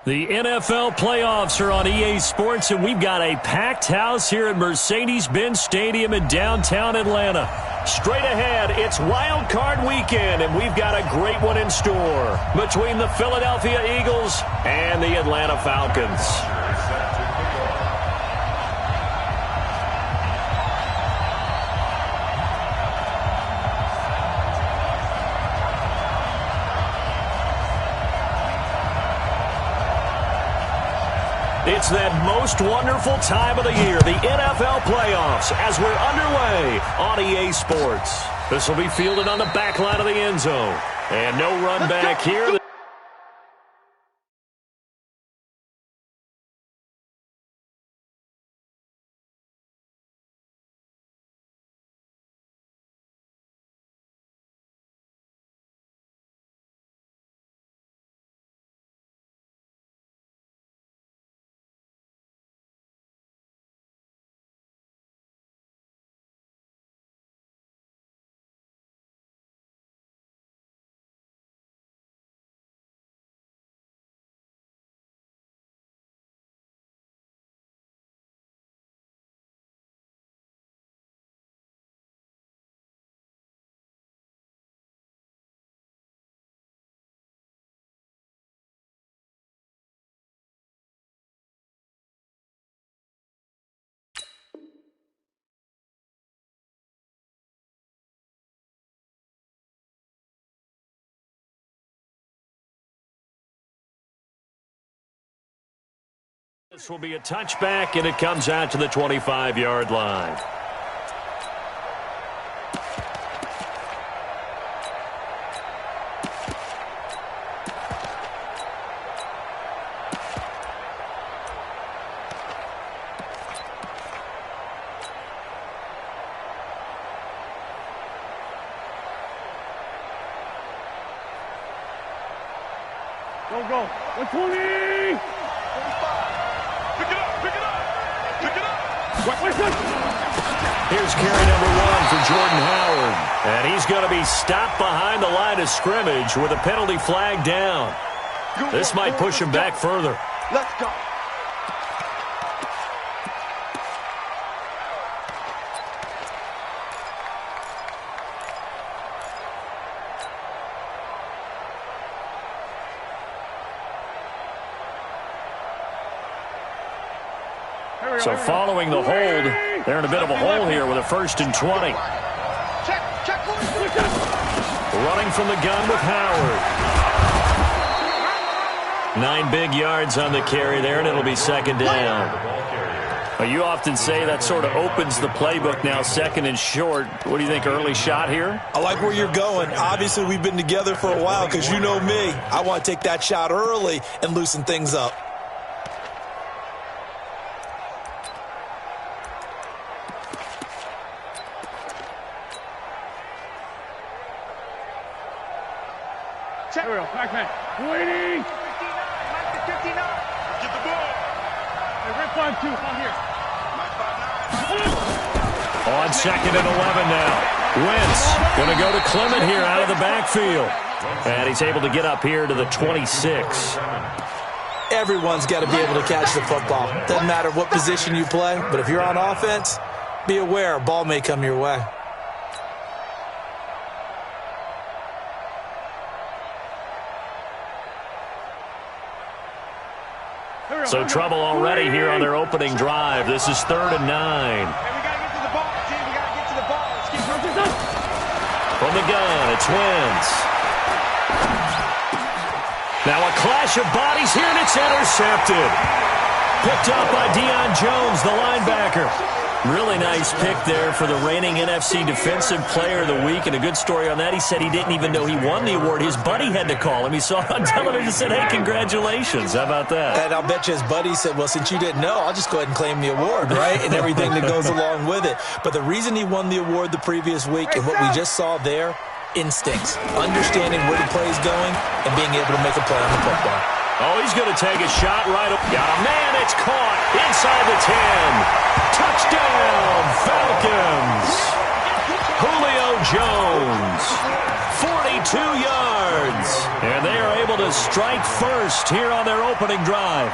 The NFL playoffs are on EA Sports, and we've got a packed house here at Mercedes-Benz Stadium in downtown Atlanta. Straight ahead, it's Wild Card Weekend, and we've got a great one in store between the Philadelphia Eagles and the Atlanta Falcons. It's that most wonderful time of the year, the NFL playoffs, as we're underway on EA Sports. This will be fielded on the back line of the end zone. And no run back here. This will be a touchback, and it comes out to the 25-yard line. Go. 120! Here's carry number 1 for Jordan Howard. And he's going to be stopped behind the line of scrimmage with a penalty flag down. This might push him back further. Let's go. So following the hold, they're in a bit of a hole here with a 1st and 20. Running from the gun with Howard. 9 big yards on the carry there, and it'll be 2nd down. Well, you often say that sort of opens the playbook now, 2nd and short. What do you think, early shot here? I like where you're going. Obviously, we've been together for a while because you know me. I want to take that shot early and loosen things up. Here we go. Back man. Waiting. 59. Get the ball. Hey, rip on 2. Come here. On 2nd and 11 now. Wentz going to go to Clement here out of the backfield. And he's able to get up here to the 26. Everyone's got to be able to catch the football. Doesn't matter what position you play, but if you're on offense, be aware a ball may come your way. So trouble already here on their opening drive. This is 3rd and 9. Hey, we got to get to the ball, team. We got to get to the ball. Let's get From the gun, it's Wentz. Now a clash of bodies here, and it's intercepted. Picked up by Deion Jones, the linebacker. Really nice pick there for the reigning NFC Defensive Player of the Week. And a good story on that, he said he didn't even know he won the award. His buddy had to call him. He saw it on television and said, hey, congratulations. How about that? And I'll bet you his buddy said, well, since you didn't know, I'll just go ahead and claim the award, right? And everything that goes along with it. But the reason he won the award the previous week and what we just saw there, instincts, understanding where the play is going and being able to make a play on the football. Oh, he's going to take a shot right up. Got a man. It's caught inside the 10. Touchdown, Falcons. Julio Jones, 42 yards. And they are able to strike first here on their opening drive.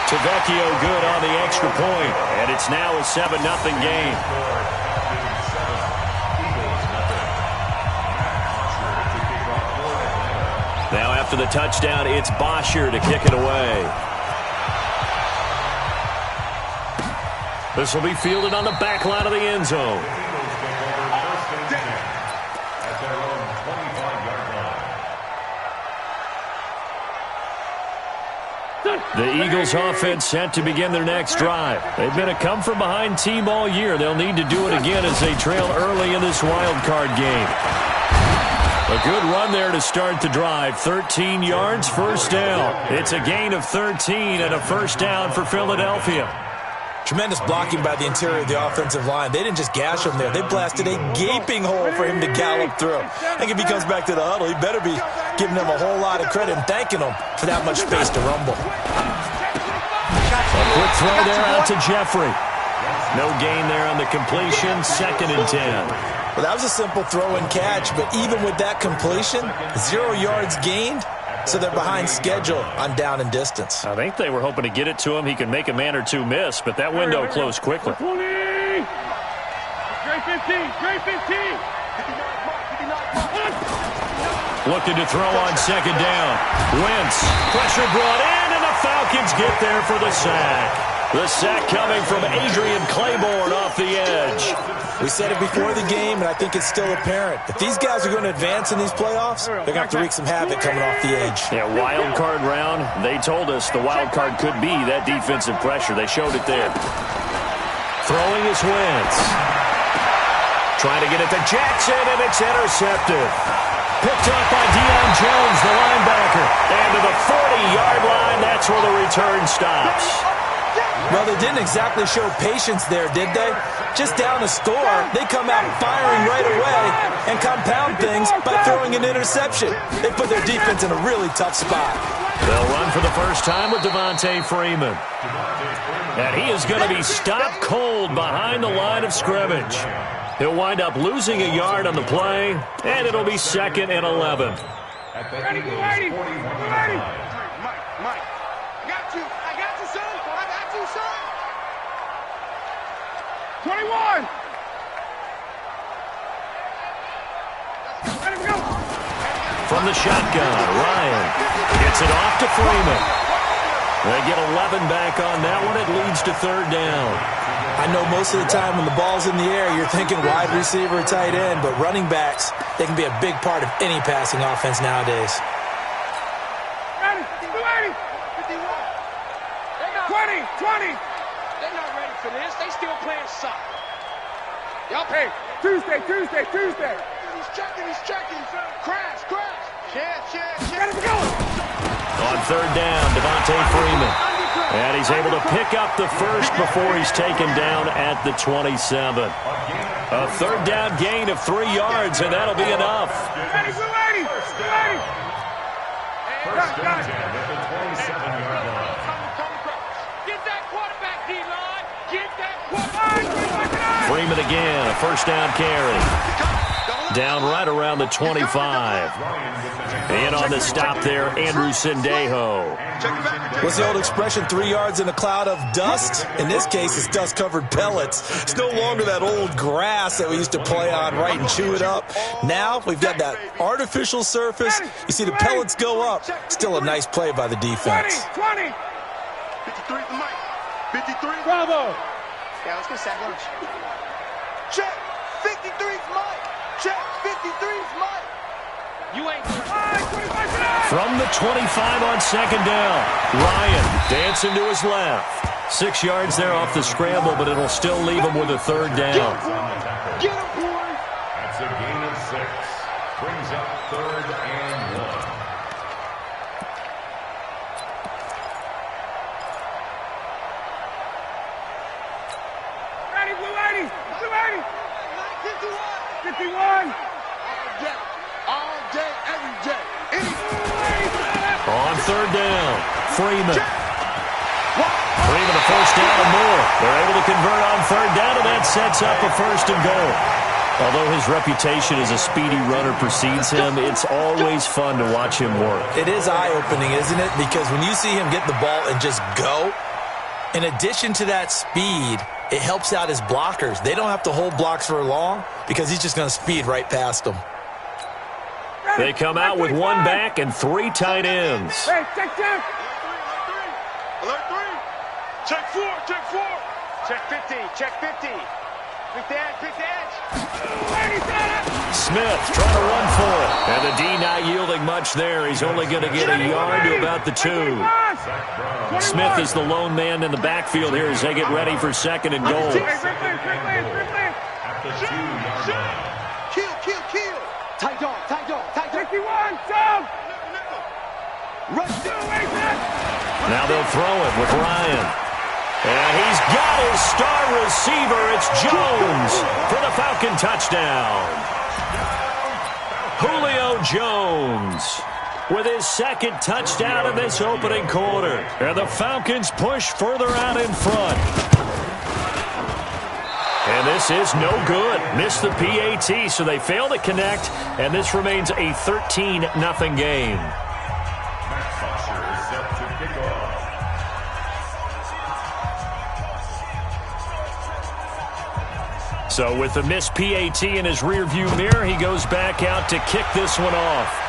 Tavecchio good on the extra point, and it's now a 7-0 game. Now after the touchdown, it's Bosher to kick it away. This will be fielded on the back line of the end zone. The Eagles offense set to begin their next drive. They've been a come-from-behind team all year. They'll need to do it again as they trail early in this wild card game. A good run there to start the drive. 13 yards, first down. It's a gain of 13 and a first down for Philadelphia. Tremendous blocking by the interior of the offensive line. They didn't just gash him there. They blasted a gaping hole for him to gallop through. I think if he comes back to the huddle, he better be giving them a whole lot of credit and thanking them for that much space to rumble. A quick throw there out to Jeffrey. No gain there on the completion, 2nd and 10. Well, that was a simple throw and catch, but even with that completion, 0 yards gained. So they're behind schedule on down and distance. I think they were hoping to get it to him. He could make a man or two miss, but that window closed quickly. 20. Great 15. Great 15. Looking to throw on 2nd down. Wentz. Pressure brought in, and the Falcons get there for the sack. The sack coming from Adrian Claiborne off the edge. We said it before the game, and I think it's still apparent. If these guys are going to advance in these playoffs, they're going to have to wreak some havoc coming off the edge. Yeah, wild card round. They told us the wild card could be that defensive pressure. They showed it there. Throwing is Wentz. Trying to get it to Jackson, and it's intercepted. Picked up by Deion Jones, the linebacker. And to the 40-yard line, that's where the return stops. Well, they didn't exactly show patience there, did they? Just down a score, they come out firing right away and compound things by throwing an interception. They put their defense in a really tough spot. They'll run for the first time with Devontae Freeman. And he is going to be stopped cold behind the line of scrimmage. He'll wind up losing a yard on the play, and it'll be 2nd and 11. Ready, ready, ready. Mike, I got you, son. I got you, son. 21. Ready to go. From the shotgun, Ryan gets it off to Freeman. They get 11 back on that one. It leads to 3rd down. I know most of the time when the ball's in the air, you're thinking wide receiver, tight end, but running backs, they can be a big part of any passing offense nowadays. Ready, 20. 20. They're not ready for this. They still playing soccer. Y'all pay. Tuesday. He's checking. Crash. Yeah. Ready to go. On 3rd down, Devontae Freeman. And he's able to pick up the first before he's taken down at the 27. A 3rd down gain of 3 yards, and that'll be enough. Ready. First down at the 27-yard line. Get that quarterback, D-line. Get that quarterback. Freeman again, a first down carry. Down right around the 25. And on the stop there, Andrew Sendejo. What's the old expression, 3 yards in a cloud of dust? In this case, it's dust-covered pellets. It's no longer that old grass that we used to play on, right, and chew it up. Now, we've got that artificial surface. You see the pellets go up. Still a nice play by the defense. 20. 53 for Mike. 53. Bravo. Yeah, let's get sack lunch. Check. 53 for Mike. Check. 53 for Mike. You ain't. From the 25 on 2nd down, Ryan dancing to his left. 6 yards there off the scramble, but it'll still leave him with a 3rd down. Get him, boy. That's a gain of 6. Brings up 3rd and 1. Ready, Blue 80. 51. All day, every day. On 3rd down, Freeman. even a first down or more. They're able to convert on third down, and that sets up a first and goal. Although his reputation as a speedy runner precedes him, it's always fun to watch him work. It is eye-opening, isn't it? Because when you see him get the ball and just go, in addition to that speed, it helps out his blockers. They don't have to hold blocks for long because he's just going to speed right past them. They come out with one back and 3 tight ends. Hey, check 2. Alert 3. Check 4. Check 4. Check 50. Check 50. Pick the edge. Pick the edge. Smith trying to run for it. And the D not yielding much there. He's only going to get a yard to about the 2. Smith is the lone man in the backfield here as they get ready for second and goal. Kill. Tight dog. 51, jump! Run. Now they'll throw it with Ryan. And he's got his star receiver. It's Jones for the Falcon touchdown. Julio Jones with his second touchdown in this opening quarter. And the Falcons push further out in front. And this is no good. Missed the PAT, so they fail to connect, and this remains a 13-0 game. So with the missed PAT in his rearview mirror, he goes back out to kick this one off.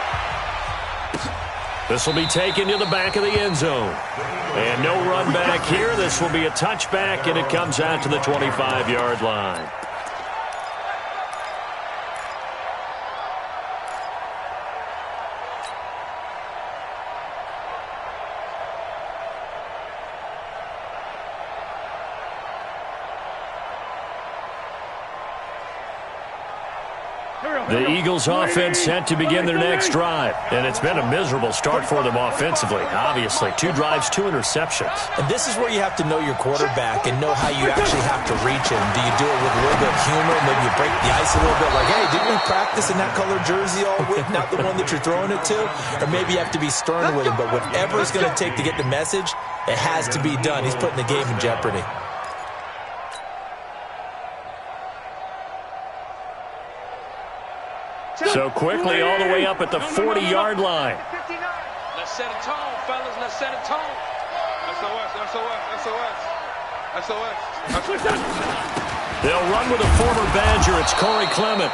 This will be taken to the back of the end zone. And no run back here. This will be a touchback, and it comes out to the 25-yard line. The Eagles offense set to begin their next drive. And it's been a miserable start for them offensively. Obviously, 2 drives, 2 interceptions. And this is where you have to know your quarterback and know how you actually have to reach him. Do you do it with a little bit of humor? Maybe you break the ice a little bit like, hey, didn't we practice in that colored jersey all week, not the one that you're throwing it to? Or maybe you have to be stern with him. But whatever it's going to take to get the message, it has to be done. He's putting the game in jeopardy. So quickly all the way up at the 40-yard line. Let's set a tone, fellas. Let's set a tone. SOS. They'll run with a former Badger. It's Corey Clement.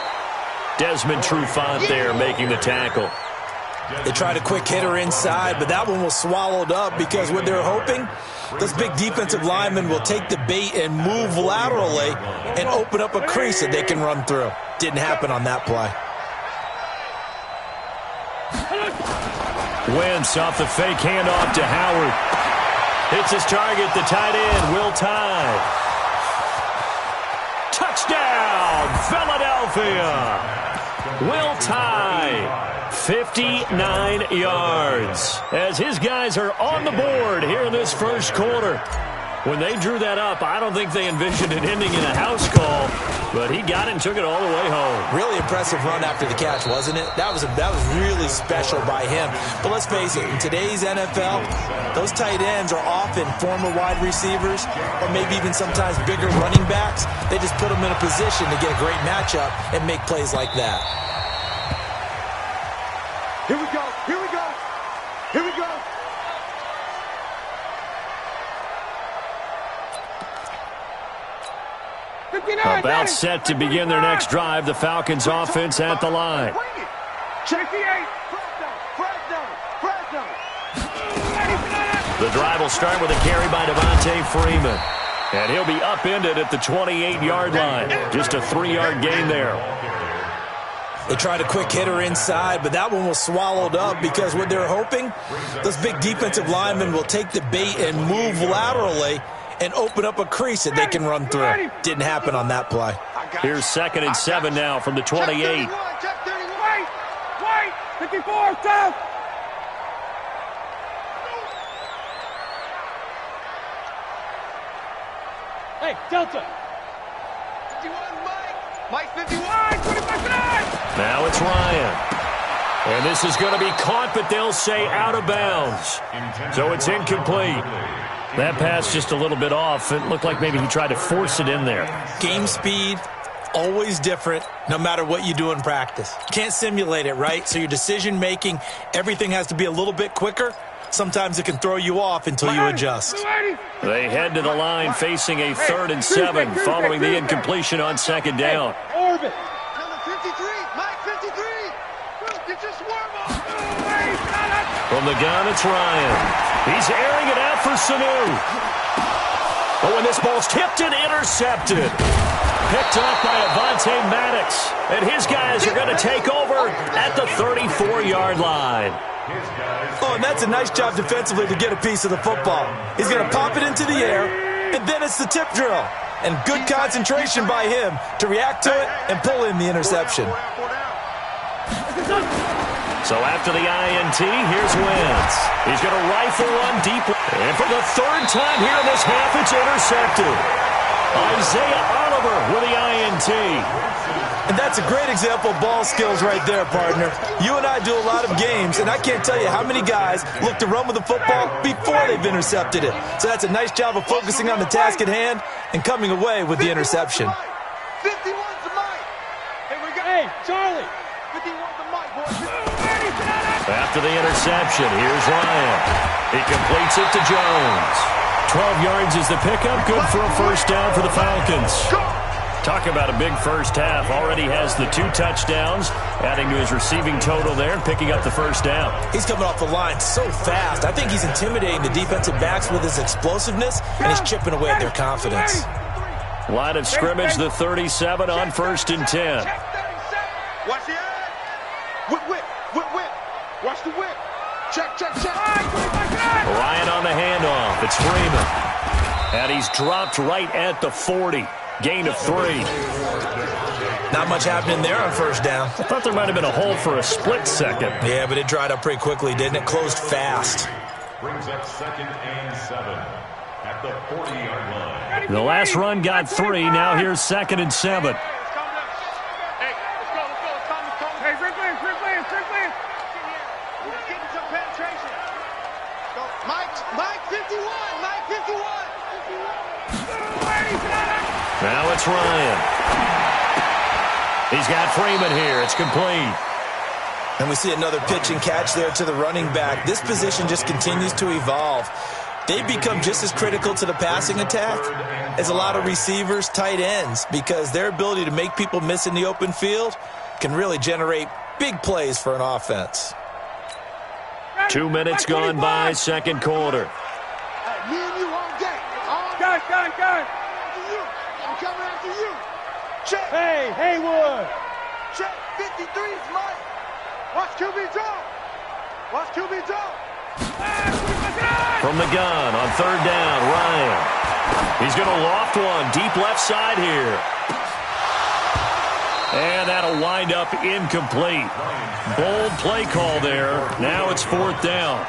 Desmond Trufant there making the tackle. They tried a quick hitter inside, but that one was swallowed up because what they're hoping, those big defensive linemen will take the bait and move laterally and open up a crease that they can run through. Didn't happen on that play. Wentz off the fake handoff to Howard. Hits his target, the tight end, Will Tye. Touchdown, Philadelphia. Will Tye, 59 yards. As his guys are on the board here in this first quarter. When they drew that up, I don't think they envisioned it ending in a house call, but he got it and took it all the way home. Really impressive run after the catch, wasn't it? That was really special by him. But let's face it, in today's NFL, those tight ends are often former wide receivers or maybe even sometimes bigger running backs. They just put them in a position to get a great matchup and make plays like that. Here we go. About set to begin their next drive, the Falcons offense at the line. The drive will start with a carry by Devontae Freeman. And he'll be upended at the 28-yard line. Just a 3-yard gain there. They tried a quick hitter inside, but that one was swallowed up because what they're hoping, those big defensive linemen will take the bait and move laterally and open up a crease that they can run through. Didn't happen on that play. Here's 2nd and 7 now from the 28. Wait! 54, stop! Hey, Delta! 51, Mike 51! Now it's Ryan. And this is going to be caught, but they'll say out of bounds. So it's incomplete. That pass just a little bit off. It looked like maybe he tried to force it in there. Game speed, always different, no matter what you do in practice. Can't simulate it, right? So your decision-making, everything has to be a little bit quicker. Sometimes it can throw you off until you adjust. They head to the line facing a 3rd and 7 following the incompletion on 2nd down. Orbit. Number 53, Mike 53. You just warm up. From the gun, it's Ryan. He's airing it out for Sanu. Oh, and this ball's tipped and intercepted. Picked off by Avonte Maddox. And his guys are going to take over at the 34-yard line. Oh, and that's a nice job defensively to get a piece of the football. He's going to pop it into the air, and then it's the tip drill. And good concentration by him to react to it and pull in the interception. So after the INT, here's Wentz. He's going to rifle one deep. And for the 3rd time here in this half, it's intercepted. Isaiah Oliver with the INT. And that's a great example of ball skills right there, partner. You and I do a lot of games, and I can't tell you how many guys look to run with the football before they've intercepted it. So that's a nice job of focusing on the task at hand and coming away with the interception. 51's the Mike. Here we go. Hey, Charlie. 51's the Mike, boys. After the interception, here's Ryan. He completes it to Jones. 12 yards is the pickup. Good for a 1st down for the Falcons. Talk about a big first half. Already has the 2 touchdowns, adding to his receiving total there and picking up the 1st down. He's coming off the line so fast. I think he's intimidating the defensive backs with his explosiveness, and he's chipping away at their confidence. Line of scrimmage, the 37 on 1st and 10. Watch the eye. Whip. Watch the whip. Check. Ryan on the handoff. It's Freeman. And he's dropped right at the 40. Gain of 3. Not much happening there on 1st down. I thought there might have been a hole for a split second. Yeah, but it dried up pretty quickly, didn't it? Closed fast. Brings up 2nd and 7 at the 40-yard line. The last run got 3. Now here's 2nd and 7. Hey, let's go. Hey, Rick Lance. Let's get some penetration. Go. Mike 51. Now it's Ryan. He's got Freeman here. It's complete. And we see another pitch and catch there to the running back. This position just continues to evolve. They become just as critical to the passing attack as a lot of receivers, tight ends, because their ability to make people miss in the open field can really generate big plays for an offense. 2 minutes gone by, 2nd quarter. Me and you on deck. Gun. I'm coming after you. Check. Hey, Haywood. Check. 53's Mike. Watch QB draw. From the gun on 3rd down, Ryan. He's going to loft one deep left side here. And that'll wind up incomplete. Bold play call there. Now it's 4th down.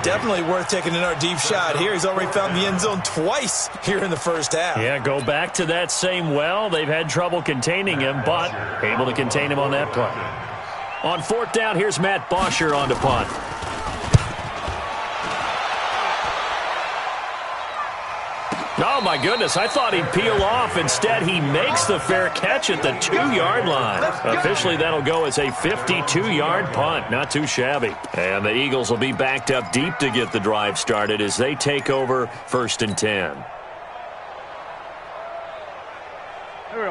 Definitely worth taking another deep shot here. He's already found the end zone twice here in the 1st half. Yeah, go back to that same well. They've had trouble containing him, but able to contain him on that play. On 4th down, here's Matt Bosher on to punt. Oh, my goodness. I thought he'd peel off. Instead, he makes the fair catch at the 2-yard line. Officially, that'll go as a 52-yard punt. Not too shabby. And the Eagles will be backed up deep to get the drive started as they take over 1st and 10.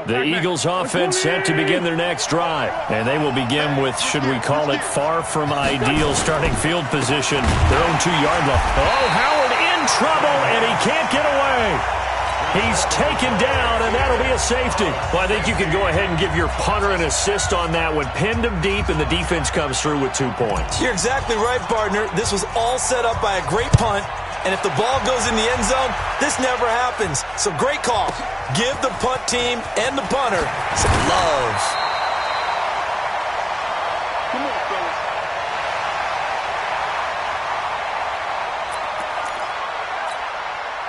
The Eagles offense set to begin their next drive. And they will begin with, should we call it, far from ideal starting field position. Their own 2-yard line. Oh, Howard in trouble, and he can't get away. He's taken down, and that'll be a safety. Well, I think you can go ahead and give your punter an assist on that one. Pinned him deep, and the defense comes through with 2 points. You're exactly right, partner. This was all set up by a great punt. And if the ball goes in the end zone, this never happens. So great call. Give the punt team and the punter some love. Come on, fellas.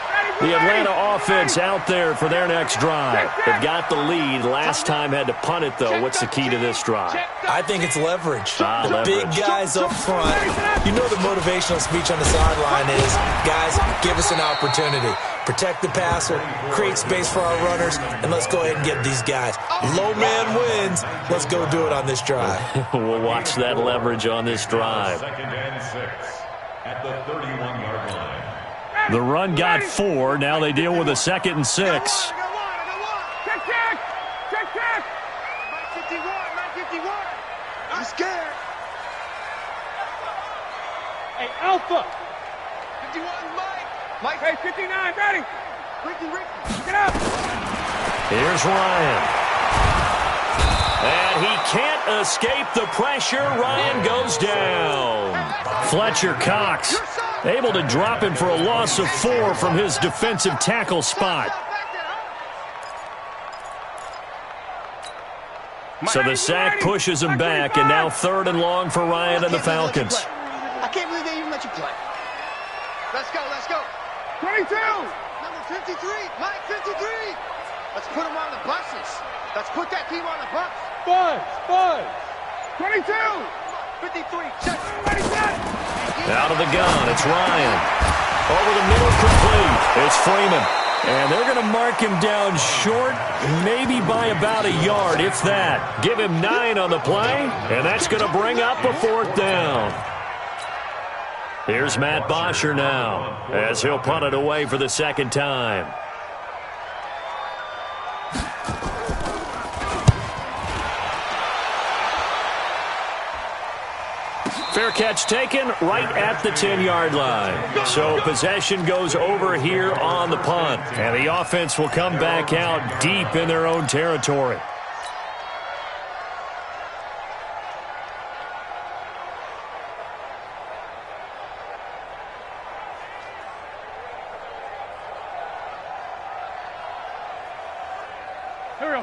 Ready, The Atlanta offense out there for their next drive. They've got the lead. Last time had to punt it, though. What's the key to this drive? I think it's leverage. The Leverage. big guys up front. You know the motivational speech on the sideline is, guys, give us an opportunity. Protect the passer, create space for our runners, and let's go ahead and get these guys. Low man wins. Let's go do it on this drive. We'll watch that leverage on this drive. 2nd and 6 at the 31-yard line. The run got 4. Now they deal with a 2nd and 6. Check. Check. 951. I'm scared. Hey, Alpha. 51, Mike. Hey, 59, ready. Ricky. Get up. Here's Ryan. And he can't escape the pressure. Ryan goes down. Fletcher Cox able to drop him for a loss of 4 from his defensive tackle spot. So the sack pushes him back, and now 3rd and long for Ryan and the Falcons. I can't believe they even let you play. Let's go. 22. Number 53. Mike, 53. Let's put him on the buses. Let's put that team on the bus. Buzz. 22. 53. Check. Ready, set. Out of the gun, it's Ryan. Over the middle, complete. It's Freeman. And they're going to mark him down short, maybe by about a yard, if that. Give him 9 on the play, and that's going to bring up a 4th down. Here's Matt Bosher now, as he'll punt it away for the 2nd time. Fair catch taken right at the 10-yard line. So possession goes over here on the punt. And the offense will come back out deep in their own territory.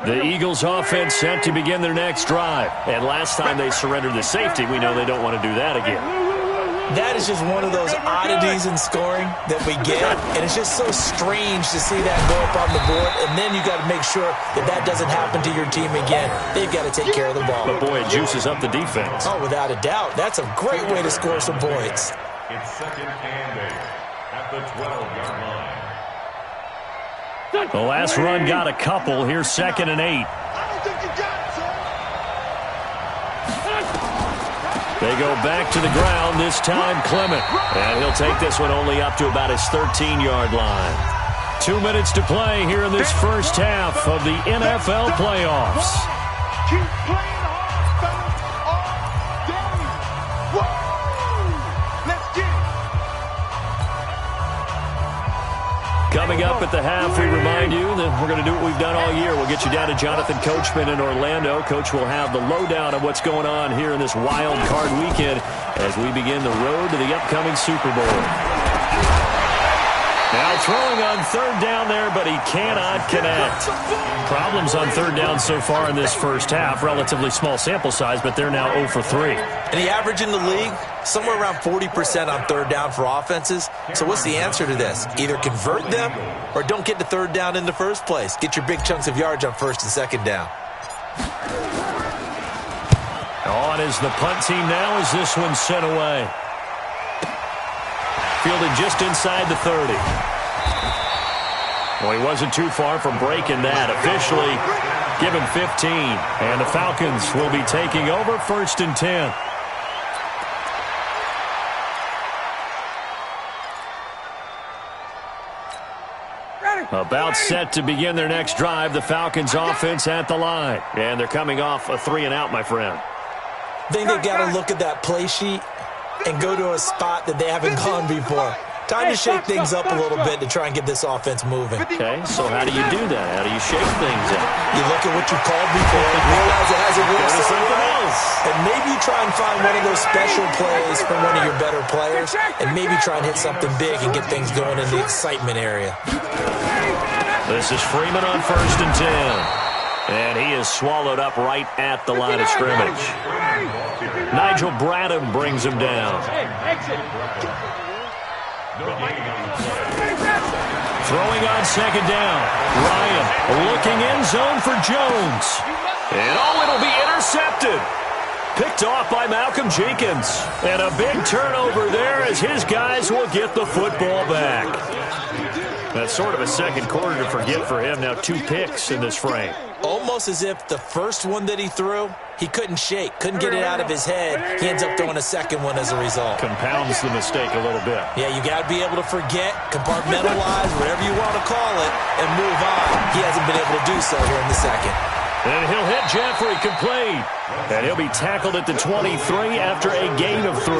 The Eagles offense set to begin their next drive. And last time they surrendered the safety, we know they don't want to do that again. That is just one of those oddities in scoring that we get, and it's just so strange to see that go up on the board, and then you got to make sure that doesn't happen to your team again. They've got to take care of the ball. But boy, it juices up the defense. Oh, without a doubt. That's a great way to score some points. It's 2nd and 8 at the 12-yard line. The last run got a couple. Here's 2nd and 8. I don't think you got it, son. They go back to the ground, this time Clement. And he'll take this one only up to about his 13-yard line. 2 minutes to play here in this first half of the NFL playoffs. Keep playing hard, fellas, all day. Woo! Let's get it. Coming up at the half, we remind you that we're going to do what we've done all year. We'll get you down to Jonathan Coachman in Orlando. Coach will have the lowdown of what's going on here in this wild card weekend as we begin the road to the upcoming Super Bowl. Now throwing on 3rd down there, but he cannot connect. Problems on 3rd down so far in this first half. Relatively small sample size, but they're now 0 for 3. And the average in the league, somewhere around 40% on 3rd down for offenses. So what's the answer to this? Either convert them or don't get to 3rd down in the first place. Get your big chunks of yards on 1st and 2nd down. On is the punt team now as this one's sent away. Fielded just inside the 30. Well, he wasn't too far from breaking that. Officially given 15. And the Falcons will be taking over 1st and 10. About set to begin their next drive. The Falcons offense at the line. And they're coming off a 3-and-out, my friend. I think they've got to look at that play sheet and go to a spot that they haven't gone before. Time to shake things up a little bit to try and get this offense moving. Okay, so how do you do that? How do you shake things up? You look at what you called before and realize it hasn't worked Go to something somewhere else. And maybe you try and find one of those special plays from one of your better players, and maybe try and hit something big and get things going in the excitement area. This is Freeman on 1st and 10. And he is swallowed up right at the line of scrimmage. Nigel Bradham brings him down. 3 Throwing on second down. Ryan looking in zone for Jones. And it'll be intercepted. Picked off by Malcolm Jenkins. And a big turnover there as his guys will get the football back. That's sort of a second quarter to forget for him. Now 2 picks in this frame. Almost as if the first one that he threw, he couldn't shake, couldn't get it out of his head. He ends up throwing a second one as a result. Compounds the mistake a little bit. Yeah, you got to be able to forget, compartmentalize, whatever you want to call it, and move on. He hasn't been able to do so here in the second. And he'll hit Jeffrey, complete. And he'll be tackled at the 23 after a gain of 3.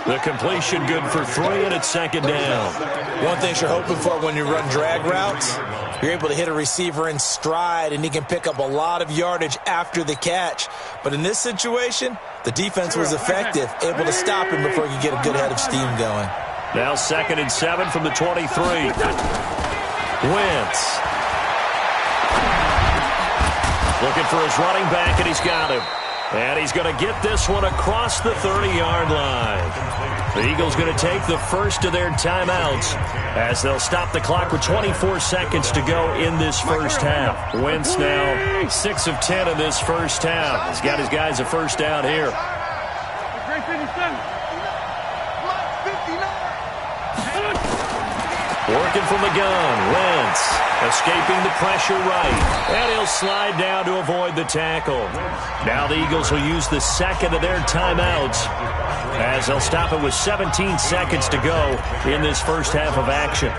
The completion good for 3, and it's second down. One thing you're hoping for when you run drag routes, you're able to hit a receiver in stride, and he can pick up a lot of yardage after the catch. But in this situation, the defense was effective, able to stop him before he could get a good head of steam going. Now 2nd and 7 from the 23. Wentz. Looking for his running back, and he's got him. And he's going to get this one across the 30-yard line. The Eagles going to take the first of their timeouts as they'll stop the clock with 24 seconds to go in this first half. Wentz now 6 of 10 in this first half. He's got his guys a first down here. Working from the gun, Wentz escaping the pressure right, and he'll slide down to avoid the tackle. Now the Eagles will use the second of their timeouts as they'll stop it with 17 seconds to go in this first half of action.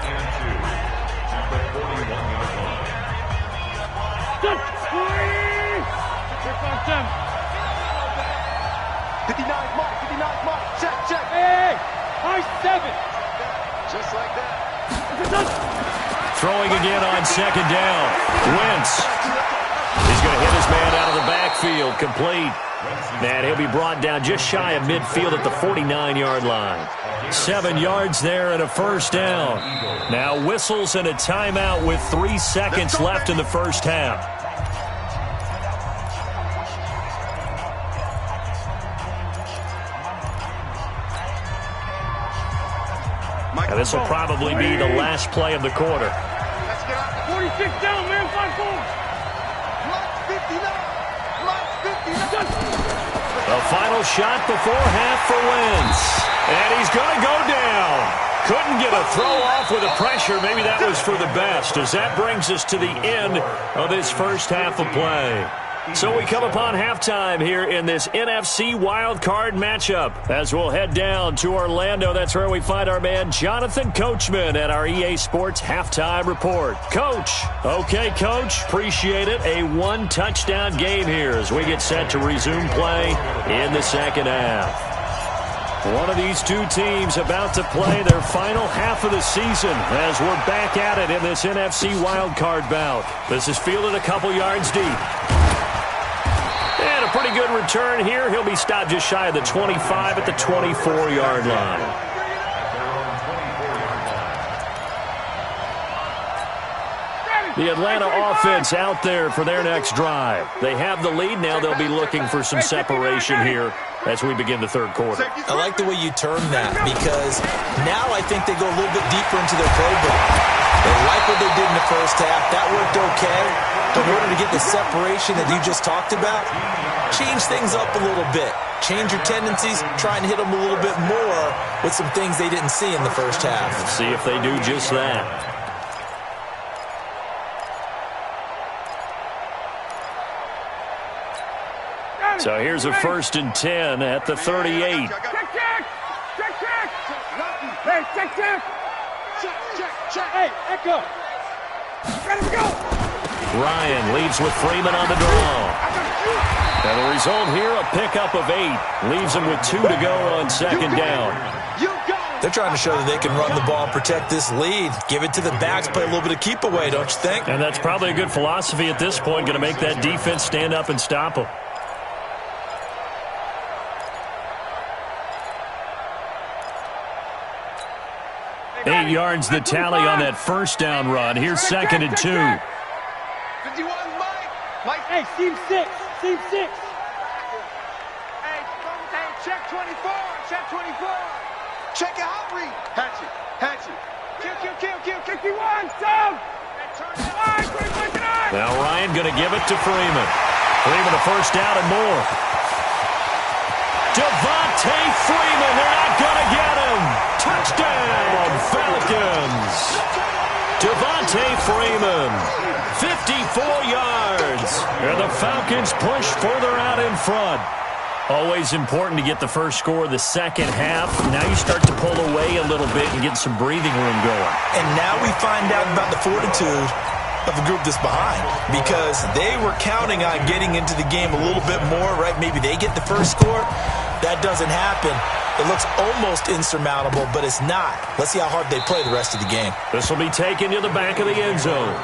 Check. Hey, high 7. Just like that. Throwing again on second down. Wentz. He's going to hit his man out of the backfield. Complete. And he'll be brought down just shy of midfield at the 49-yard line. 7 yards there and a first down. Now whistles and a timeout with 3 seconds left in the first half. And this will probably be the last play of the quarter. 46 down, man. 5-4. The final shot before half for Wentz. And he's going to go down. Couldn't get a throw off with the pressure. Maybe that was for the best, as that brings us to the end of this first half of play. So we come upon halftime here in this NFC wildcard matchup as we'll head down to Orlando. That's where we find our man Jonathan Coachman at our EA Sports Halftime Report. Coach. Okay, Coach. Appreciate it. A 1-touchdown game here as we get set to resume play in the second half. One of these two teams about to play their final half of the season as we're back at it in this NFC wildcard bout. This is fielded a couple yards deep. And a pretty good return here. He'll be stopped just shy of the 25 at the 24-yard line. The Atlanta offense out there for their next drive. They have the lead. Now they'll be looking for some separation here as we begin the third quarter. I like the way you term that, because now I think they go a little bit deeper into their playbook. They like what they did in the first half. That worked okay. But in order to get the separation that you just talked about, change things up a little bit. Change your tendencies, try and hit them a little bit more with some things they didn't see in the first half. Let's see if they do just that. So here's a 1st and 10 at the 38. Check. Hey, check. Hey, echo. Ready to go. Ryan leads with Freeman on the draw. And the result here, a pickup of 8. Leaves them with 2 to go on second down. They're trying to show that they can run the ball, protect this lead, give it to the backs, play a little bit of keep away, don't you think? And that's probably a good philosophy at this point, going to make that defense stand up and stop them. Eight yards the tally on that first down run. Here's 2nd and 2. 51, Mike. Hey, team 6. Hey, check 24. Check your hot read. Hatchet. Now Ryan going to give it to Freeman. Freeman a first down and more. Devontae Freeman, they're not going to get him. Touchdown, Falcons. Devontae Freeman, 54 yards. And the Falcons push further out in front. Always important to get the first score of the second half. Now you start to pull away a little bit and get some breathing room going. And now we find out about the fortitude of the group that's behind, because they were counting on getting into the game a little bit more, right? Maybe they get the first score. That doesn't happen. It looks almost insurmountable, but it's not. Let's see how hard they play the rest of the game. This will be taken to the back of the end zone.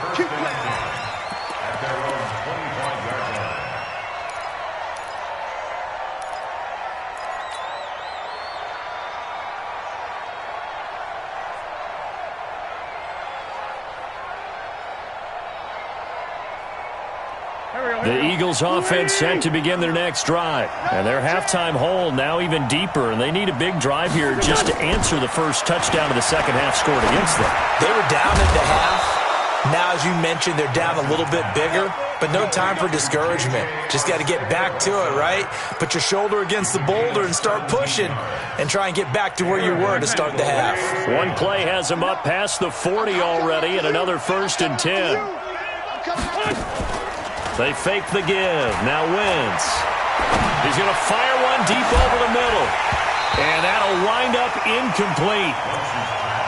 The Eagles offense set to begin their next drive. And their halftime hole now even deeper. And they need a big drive here just to answer the first touchdown of the second half scored against them. They were down at the half. Now, as you mentioned, they're down a little bit bigger. But no time for discouragement. Just got to get back to it, right? Put your shoulder against the boulder and start pushing. And try and get back to where you were to start the half. One play has them up past the 40 already. And another 1st and 10. They fake the give. Now Wentz. He's going to fire one deep over the middle. And that'll wind up incomplete.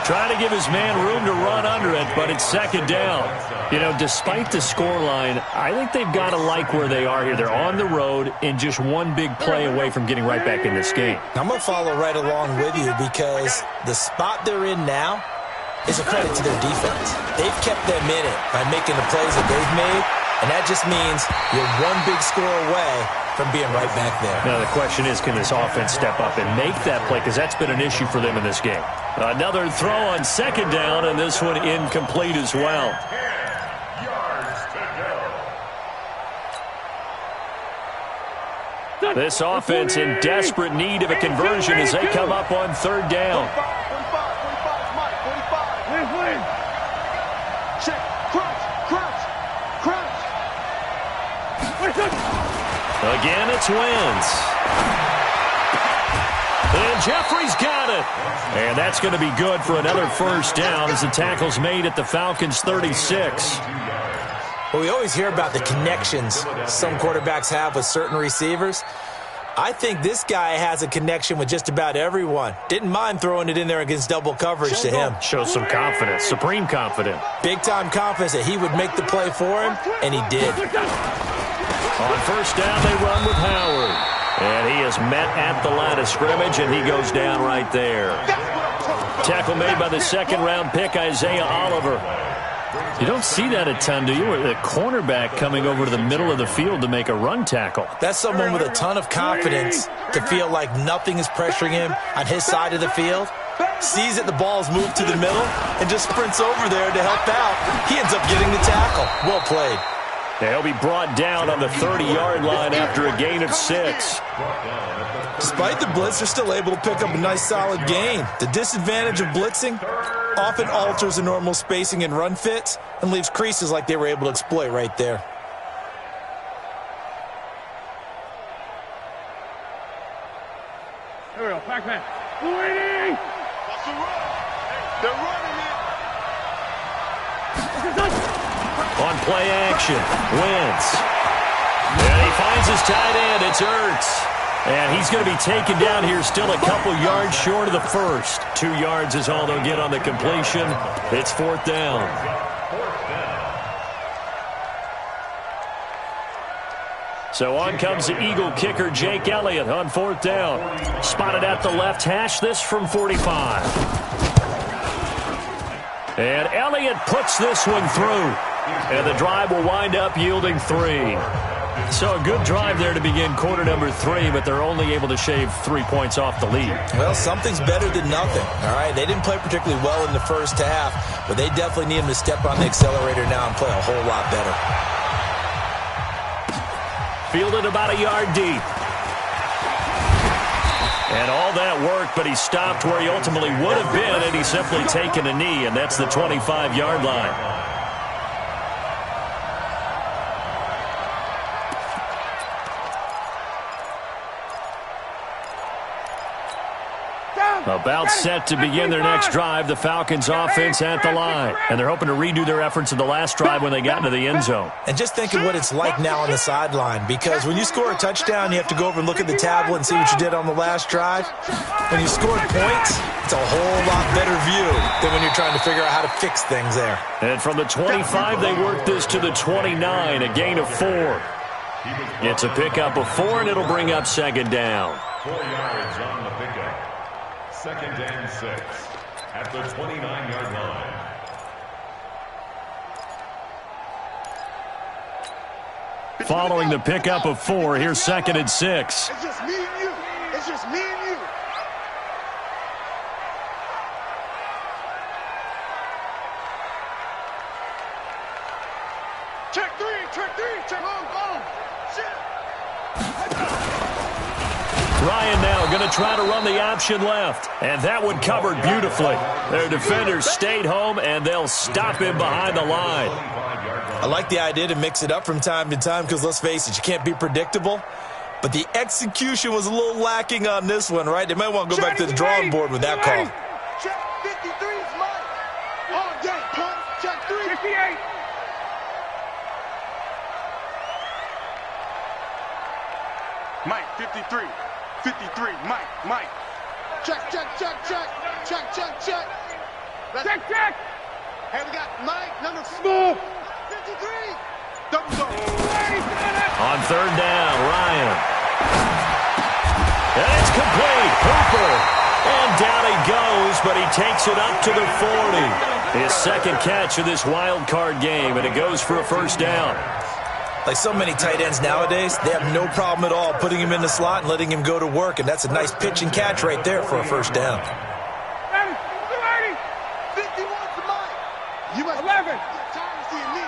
Trying to give his man room to run under it, but it's second down. You know, despite the scoreline, I think they've got to like where they are here. They're on the road and just one big play away from getting right back in this game. I'm going to follow right along with you, because the spot they're in now is a credit to their defense. They've kept them in it by making the plays that they've made. And that just means you're one big score away from being right back there. Now, the question is, can this offense step up and make that play? Because that's been an issue for them in this game. Another throw on second down, and this one incomplete as well. 10 yards to go. This offense in desperate need of a conversion as they come up on third down. 45. Check. Crunch. Again, it's Wentz. And Jeffrey's got it. And that's going to be good for another first down as the tackle's made at the Falcons' 36. Well, we always hear about the connections some quarterbacks have with certain receivers. I think this guy has a connection with just about everyone. Didn't mind throwing it in there against double coverage to him. Shows some confidence, supreme confidence. Big-time confidence that he would make the play for him, and he did. On first down, they run with Howard. And he is met at the line of scrimmage, and he goes down right there. Tackle made by the second-round pick, Isaiah Oliver. You don't see that a ton, do you? The cornerback coming over to the middle of the field to make a run tackle. That's someone with a ton of confidence to feel like nothing is pressuring him on his side of the field. Sees that the ball's moved to the middle and just sprints over there to help out. He ends up getting the tackle. Well played. He'll be brought down on the 30-yard line after a gain of 6. Despite the blitz, they're still able to pick up a nice, solid gain. The disadvantage of blitzing often alters the normal spacing and run fits and leaves creases like they were able to exploit right there. Here we go, Pac-Man. Waiting! What's the run? They're running it. On play action, Wentz. And he finds his tight end. It's Ertz. And he's going to be taken down here still a couple yards short of the first. 2 yards is all they'll get on the completion. It's fourth down. So on comes the Eagle kicker, Jake Elliott, on fourth down. Spotted at the left hash, this from 45. And Elliott puts this one through. And the drive will wind up yielding 3. So a good drive there to begin quarter number 3, but they're only able to shave 3 points off the lead. Well, something's better than nothing, all right? They didn't play particularly well in the first half, but they definitely need him to step on the accelerator now and play a whole lot better. Fielded about a yard deep. And all that work, but he stopped where he ultimately would have been had he simply taken a knee, and that's the 25-yard line. About set to begin their next drive, the Falcons offense at the line. And they're hoping to redo their efforts in the last drive when they got into the end zone. And just think of what it's like now on the sideline, because when you score a touchdown, you have to go over and look at the tablet and see what you did on the last drive. When you scored points, it's a whole lot better view than when you're trying to figure out how to fix things there. And from the 25, they work this to the 29, a gain of 4. It's a pickup of 4, and it'll bring up second down. 4 yards on the pickup. Second and 6 at the 29-yard line. Following the pickup of 4, here's second and 6. It's just me and you. It's just me and you. Check 3, check on. Shit. Ryan now going to try to run the option left. And that one covered beautifully. Their defenders stayed home, and they'll stop him behind the line. I like the idea to mix it up from time to time because, let's face it, you can't be predictable. But the execution was a little lacking on this one, right? They might want to go back to the drawing board with that call. Check 53 is mine. All day, punk. Check 3. 58. Mike, 53. 53, Mike. Check. Check. Hey, we got Mike, number 4. 53. Double zone. On third down, Ryan. And it's complete. Hooper. And down he goes, but he takes it up to the 40. His second catch of this wild card game, and it goes for a first down. Like so many tight ends nowadays, they have no problem at all putting him in the slot and letting him go to work, and that's a nice pitch and catch right there for a first down. 51 to Mike. You must 11. Time to see me.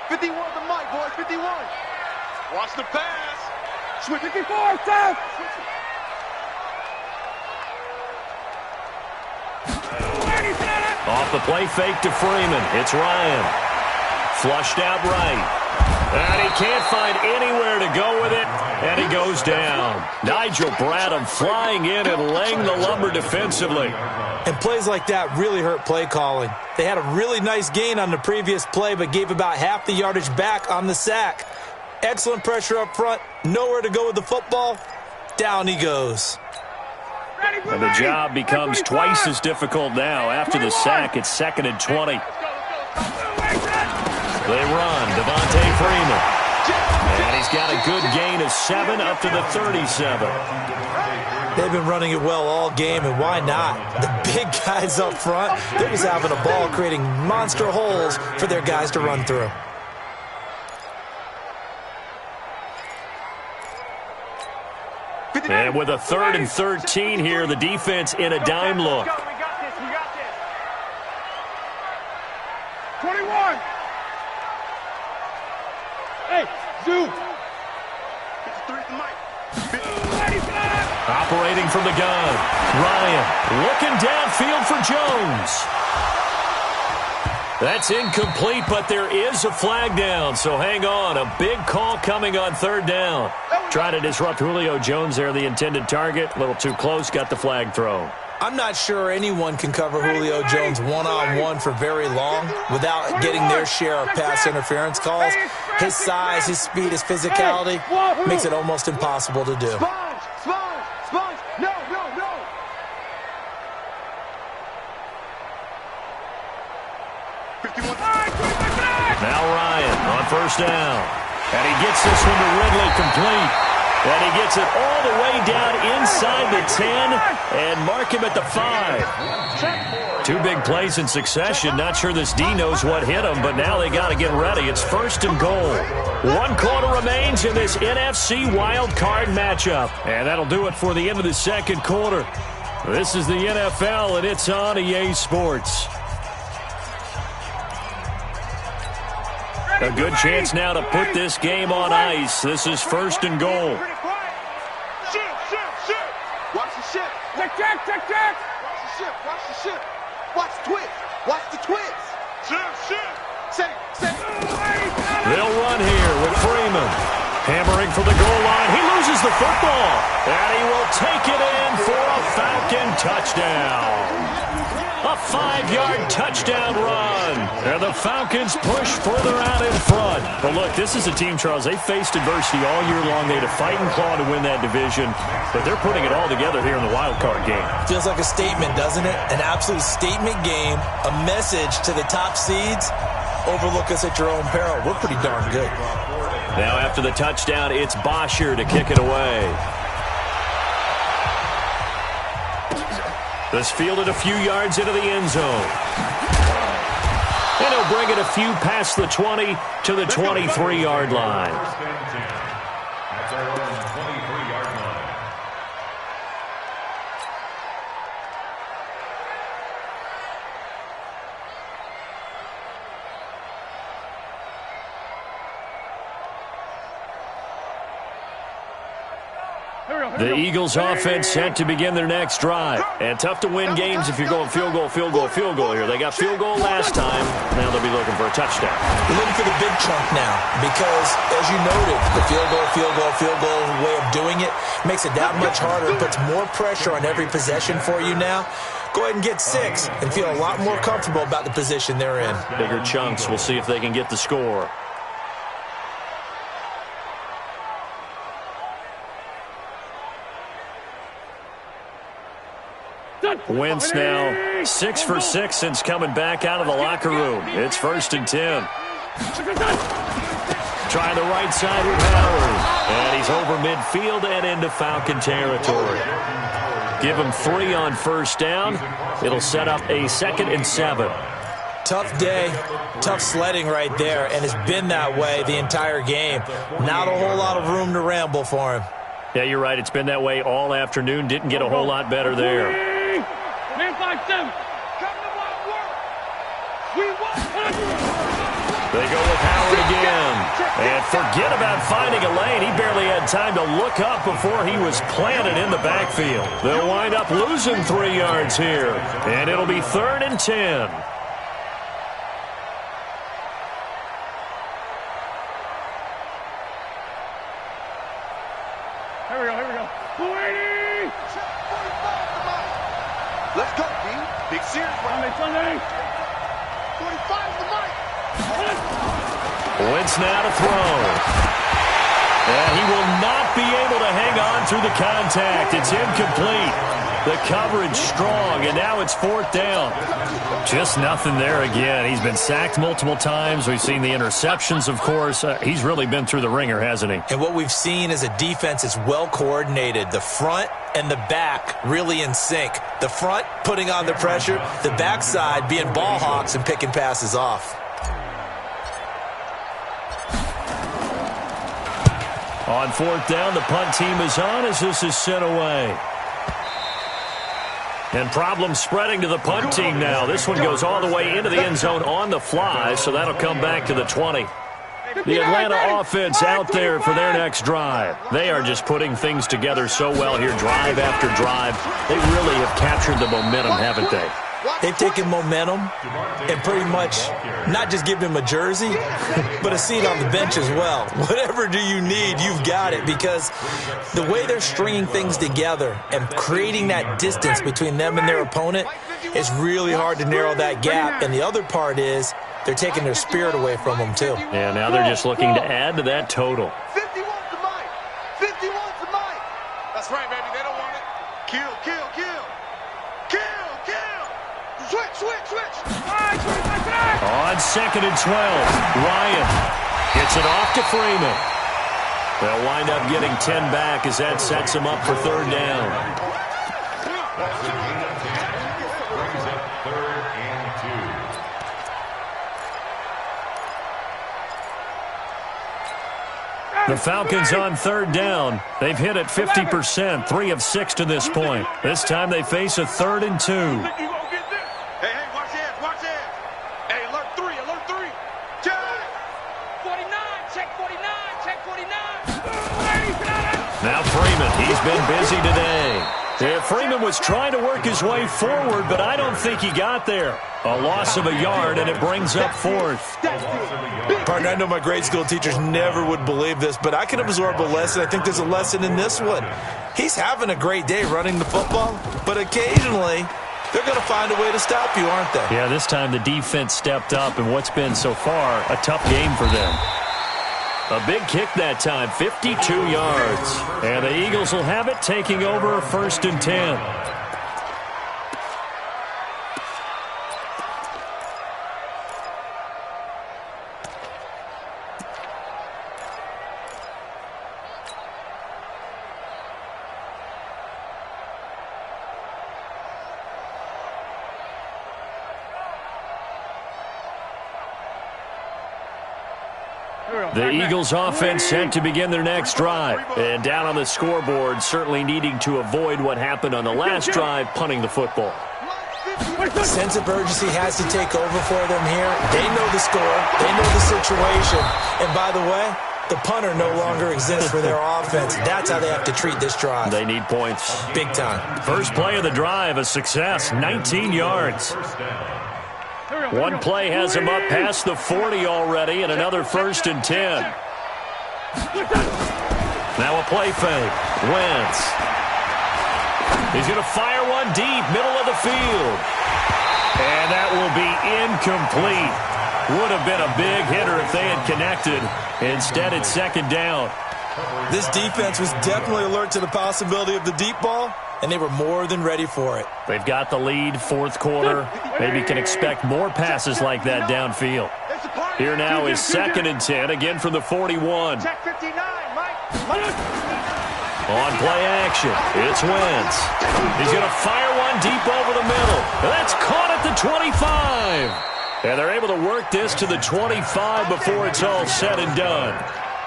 51 to Mike, boys. 51. Watch the pass. Switch 54, Seth. Off the play fake to Freeman. It's Ryan. Flushed out right. And he can't find anywhere to go with it, and he goes down. Nigel Bradham flying in and laying the lumber defensively. And plays like that really hurt play calling. They had a really nice gain on the previous play, but gave about half the yardage back on the sack. Excellent pressure up front, nowhere to go with the football. Down he goes. And the job becomes twice as difficult now. After the sack, it's second and 20. They run, Devontae Freeman. And he's got a good gain of 7 up to the 37. They've been running it well all game, and why not? The big guys up front, they're just having a ball creating monster holes for their guys to run through. And with a 3rd and 13 here, the defense in a dime look. We got this. 21. Hey, Zoo. 53 to Mike. Operating from the gun. Ryan looking downfield for Jones. That's incomplete, but there is a flag down, so hang on. A big call coming on third down. Trying to disrupt Julio Jones there, the intended target. A little too close, got the flag thrown. I'm not sure anyone can cover Julio Jones one-on-one for very long without getting their share of pass interference calls. His size, his speed, his physicality makes it almost impossible to do. Sponge. No. Now Ryan on first down. And he gets this one to Ridley complete. And he gets it all the way down inside the 10 and mark him at the 5. 2 big plays in succession. Not sure this D knows what hit him, but now they got to get ready. It's first and goal. 1 quarter remains in this NFC wild card matchup. And that'll do it for the end of the second quarter. This is the NFL, and it's on EA Sports. A good chance now to put this game on ice. This is first and goal. Watch the Check. Watch the ship. Watch the twist. Watch the twist. Ship. Set. They'll run here with Freeman. Hammering for the goal line. He loses the football. And he will take it in for a Falcon touchdown. A 5-yard touchdown run. And the Falcons push further out in front. But look, this is a team, Charles, they faced adversity all year long. They had to fight and claw to win that division. But they're putting it all together here in the wild card game. Feels like a statement, doesn't it? An absolute statement game. A message to the top seeds. Overlook us at your own peril. We're pretty darn good. Now after the touchdown, it's Bosher to kick it away. This fielded a few yards into the end zone. And he'll bring it a few past the 20 to the 23-yard line. That's our own 23-yard line. The Eagles offense set to begin their next drive. And tough to win games if you're going field goal here. They got field goal last time. Now they'll be looking for a touchdown. We're looking for the big chunk now because, as you noted, the field goal way of doing it makes it that much harder. It puts more pressure on every possession for you now. Go ahead and get 6 and feel a lot more comfortable about the position they're in. Bigger chunks. We'll see if they can get the score. Wentz now 6 for 6 since coming back out of the locker room. It's 1st and 10. Trying the right side with Howard. And he's over midfield and into Falcon territory. Give him 3 on 1st down. It'll set up a 2nd and 7. Tough day, tough sledding right there, and it's been that way the entire game. Not a whole lot of room to ramble for him. Yeah, you're right. It's been that way all afternoon. Didn't get a whole lot better there. Man 5-7. Come to my work. We want They go with Howard again. And forget about finding a lane. He barely had time to look up before he was planted in the backfield. They'll wind up losing 3 yards here. And it'll be 3rd and 10. Here we go. 280. Let's go, B. Big series. Sunday. 45 the mic. Wentz now to throw. And he will not be able to hang on through the contact. It's incomplete. The coverage strong, and now it's 4th down. Just nothing there again. He's been sacked multiple times. We've seen the interceptions, of course. He's really been through the ringer, hasn't he? And what we've seen is a defense that's well coordinated. The front and the back really in sync. The front putting on the pressure, the backside being ball hawks and picking passes off. On 4th down, the punt team is on as this is sent away. And problems spreading to the punt team now. This one goes all the way into the end zone on the fly, so that'll come back to the 20. The Atlanta offense out there for their next drive. They are just putting things together so well here, drive after drive. They really have captured the momentum, haven't they? They've taken momentum and pretty much not just given him a jersey, but a seat on the bench as well. Whatever do you need, you've got it, because the way they're stringing things together and creating that distance between them and their opponent is really hard to narrow that gap. And the other part is they're taking their spirit away from them, too. Yeah, now they're just looking to add to that total. 51 to Mike. 51 to Mike. That's right, baby. They don't want it. Kill. Switch. On 2nd and 12, Ryan gets it off to Freeman. They'll wind up getting 10 back as that sets him up for 3rd down. Brings up 3rd and 2. The Falcons on 3rd down. They've hit it 50%, 3 of 6 to this point. This time they face a 3rd and 2. Watch it. Hey, alert 3. Check 49. Now Freeman, he's been busy today. Yeah, Freeman was trying to work his way forward, but I don't think he got there. A loss of a yard, and it brings up fourth. Partner, I know my grade school teachers never would believe this, but I can absorb a lesson. I think there's a lesson in this one. He's having a great day running the football, but occasionally they're going to find a way to stop you, aren't they? Yeah, this time the defense stepped up in what's been so far a tough game for them. A big kick that time, 52 yards. And the Eagles will have it, taking over 1st and 10. The Eagles offense set to begin their next drive. And down on the scoreboard, certainly needing to avoid what happened on the last drive, punting the football. Sense of urgency has to take over for them here. They know the score. They know the situation. And by the way, the punter no longer exists for their offense. That's how they have to treat this drive. They need points. Big time. First play of the drive, a success, 19 yards. One play has him up past the 40 already, and another 1st and 10. Now a play fake. Wentz. He's going to fire one deep, middle of the field. And that will be incomplete. Would have been a big hitter if they had connected. Instead, it's 2nd down. This defense was definitely alert to the possibility of the deep ball, and they were more than ready for it. They've got the lead, 4th quarter. Maybe can expect more passes like that downfield. Here now is 2nd and 10, again from the 41. Check 59, Mike. On play action, it's Wentz. He's going to fire one deep over the middle. That's caught at the 25. And they're able to work this to the 25 before it's all said and done.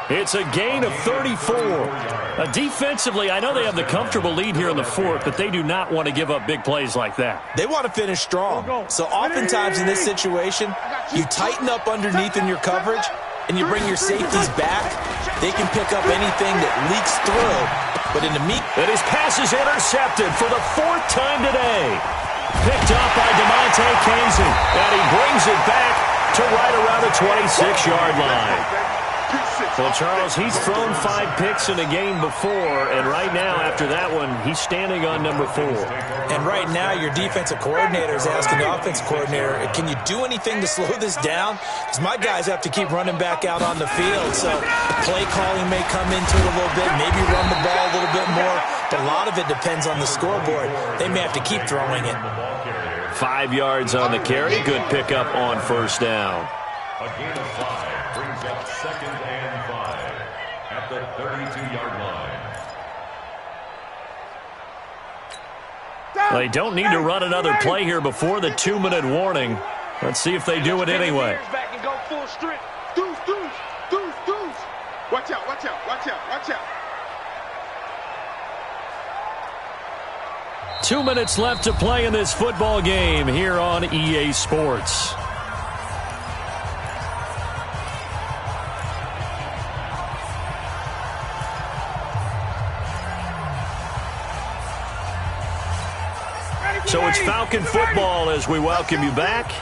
It's a gain of 34. Defensively, I know they have the comfortable lead here in the 4th, but they do not want to give up big plays like that. They want to finish strong. So oftentimes in this situation, you tighten up underneath in your coverage, and you bring your safeties back. They can pick up anything that leaks through. But in the meat... And his pass is intercepted for the 4th time today. Picked up by DeMonte Casey. And he brings it back to right around the 26-yard line. Well, Charles, he's thrown 5 picks in a game before, and right now, after that one, he's standing on number 4. And right now, your defensive coordinator is asking the offensive coordinator, can you do anything to slow this down? Because my guys have to keep running back out on the field, so play calling may come into it a little bit, maybe run the ball a little bit more, but a lot of it depends on the scoreboard. They may have to keep throwing it. 5 yards on the carry, good pickup on 1st down. A gain of 5 brings up 2nd and 5 at the 32-yard line. They don't need to run another play here before the 2-minute warning. Let's see if they do it anyway. Back and go full strip. Deuce, deuce, deuce, deuce. Watch out, watch out, watch out, watch out. 2 minutes left to play in this football game here on EA Sports. So it's Falcon football as we welcome you back.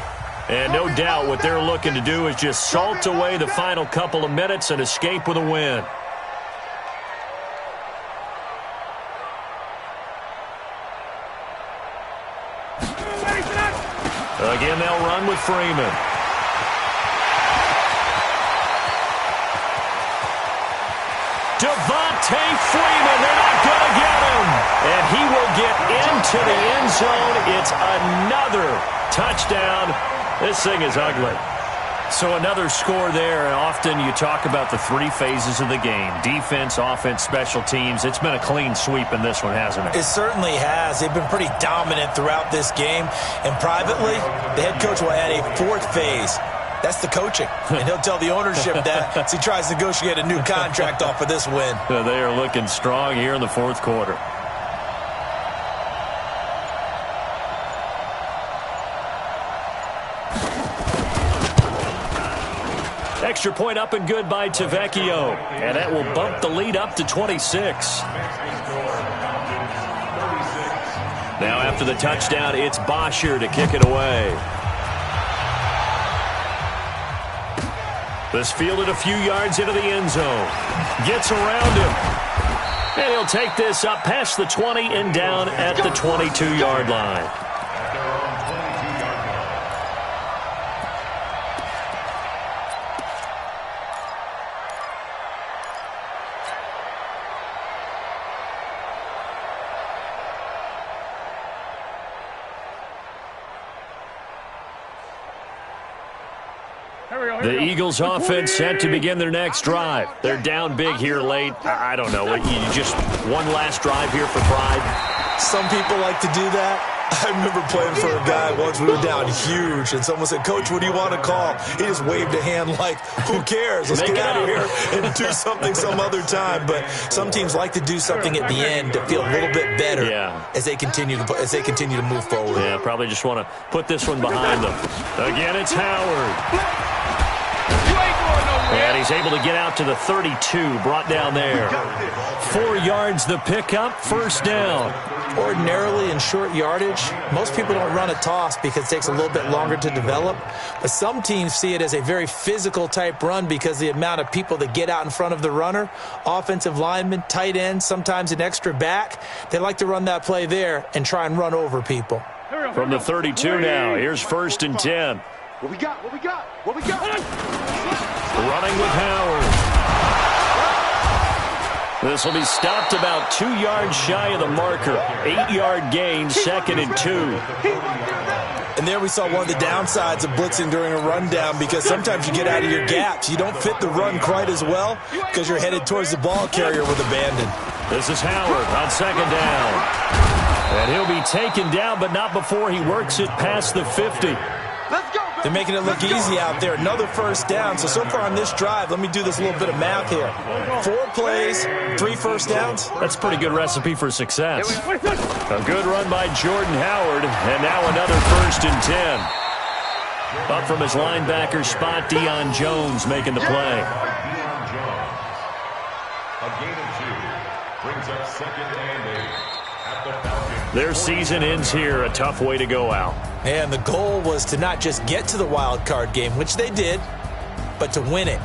And no doubt what they're looking to do is just salt away the final couple of minutes and escape with a win. Again, they'll run with Freeman. Devontae Freeman, they're not going to get him. And he will get into the end zone. It's another touchdown. This thing is ugly. So another score there, and often you talk about the 3 phases of the game. Defense, offense, special teams. It's been a clean sweep in this one, hasn't it? It certainly has. They've been pretty dominant throughout this game. And privately, the head coach will add a 4th phase. That's the coaching. And he'll tell the ownership that as he tries to negotiate a new contract off of this win. They are looking strong here in the 4th quarter. Extra point up and good by Tavecchio. And that will bump the lead up to 26. Now after the touchdown, it's Bosher to kick it away. This fielded a few yards into the end zone. Gets around him. And he'll take this up past the 20 and down at the 22-yard line. The Eagles offense set to begin their next drive. They're down big here late. I don't know. You just one last drive here for pride? Some people like to do that. I remember playing for a guy once. We were down huge, and someone said, "Coach, what do you want to call?" He just waved a hand like, "Who cares? Let's get out of here and do something some other time." But some teams like to do something at the end to feel a little bit better as they continue to move forward. Yeah, probably just want to put this one behind them. Again, it's Howard. And he's able to get out to the 32, brought down there. 4 yards the pickup, first down. Ordinarily in short yardage, most people don't run a toss because it takes a little bit longer to develop. But some teams see it as a very physical type run because the amount of people that get out in front of the runner, offensive linemen, tight ends, sometimes an extra back, they like to run that play there and try and run over people. From the 32 now, here's first and 10. What we got? What we got? What we got? Running with Howard. This will be stopped about 2 yards shy of the marker. 8-yard gain, second and 2. And there we saw one of the downsides of blitzing during a rundown because sometimes you get out of your gaps. You don't fit the run quite as well because you're headed towards the ball carrier with abandon. This is Howard on second down. And he'll be taken down, but not before he works it past the 50. Let's go. They're making it look easy out there. Another first down. So far on this drive, let me do this little bit of math here. 4 plays, 3 first downs. That's a pretty good recipe for success. A good run by Jordan Howard, and now another first and 10. Up from his linebacker spot, Deion Jones making the play. A gain of 2 brings up second and 8 at the Falcons. Their season ends here. A tough way to go out. And the goal was to not just get to the wild card game, which they did, but to win it.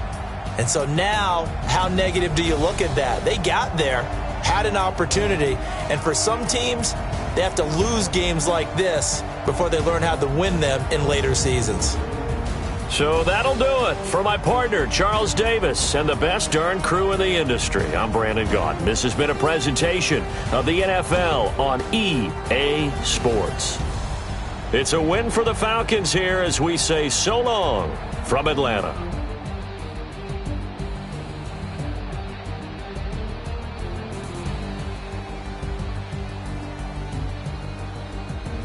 And so now, how negative do you look at that? They got there, had an opportunity, and for some teams, they have to lose games like this before they learn how to win them in later seasons. So that'll do it. For my partner, Charles Davis, and the best darn crew in the industry, I'm Brandon Gaudin. This has been a presentation of the NFL on EA Sports. It's a win for the Falcons here as we say so long from Atlanta.